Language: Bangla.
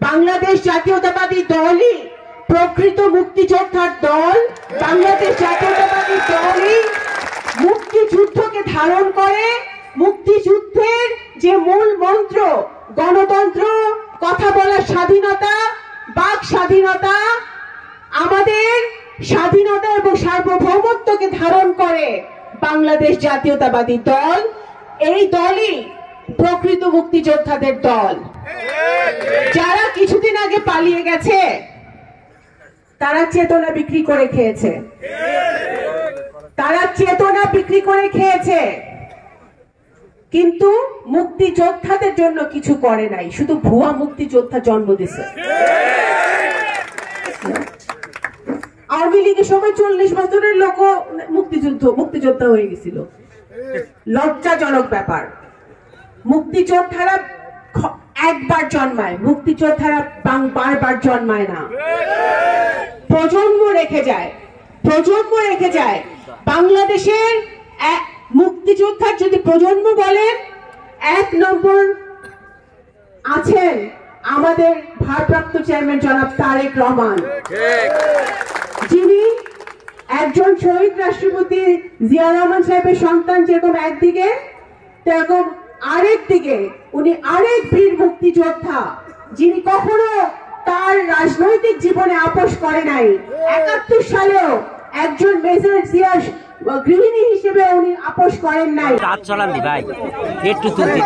বাংলাদেশ জাতীয়তাবাদী দলই প্রকৃত মুক্তিযোদ্ধার দল। বাংলাদেশ জাতীয়তাবাদী দলই মুক্তিযুদ্ধকে ধারণ করে। মুক্তিযুদ্ধের যে মূল মন্ত্র গণতন্ত্র, কথা বলার স্বাধীনতা, বাক স্বাধীনতা, আমাদের স্বাধীনতা এবং সার্বভৌমত্বকে ধারণ করে বাংলাদেশ জাতীয়তাবাদী দল। এই দলই প্রকৃত মুক্তিযোদ্ধাদের দল। যারা কিছুদিন আগে পালিয়ে গেছে তারা চেতনা বিক্রি করে খেয়েছে, তারা চেতনা বিক্রি করে খেয়েছে, কিন্তু মুক্তিযোদ্ধাদের জন্য কিছু করে নাই, শুধু ভুয়া মুক্তিযোদ্ধা জন্ম দিছে। আওয়ামী লীগের সময় 40 বছরের লোক মুক্তিযোদ্ধা হয়ে গেছিল। লজ্জাজনক ব্যাপার। মুক্তিযোদ্ধারা একবার জন্মায়, মুক্তিযোদ্ধারা বারবার জন্মায় না। প্রজন্ম রেখে যায়, প্রজন্ম রেখে যায়। বাংলাদেশের মুক্তিযোদ্ধার যদি প্রজন্ম বলেন, 1 নম্বর আছেন আমাদের ভারপ্রাপ্ত চেয়ারম্যান জনাব তারেক রহমান, যিনি একজন শহীদ রাষ্ট্রপতি জিয়া রহমান সাহেবের সন্তান। যেরকম একদিকে তেরকম আরেক দিকে উনি আরেক বীর মুক্তিযোদ্ধা, যিনি কখনো তার রাজনৈতিক জীবনে আপোষ করে নাই। 71 সালেও একজন মেজর জিয়ার গৃহিণী হিসেবে উনি আপোষ করেন নাই। ভাই একটু তুলতে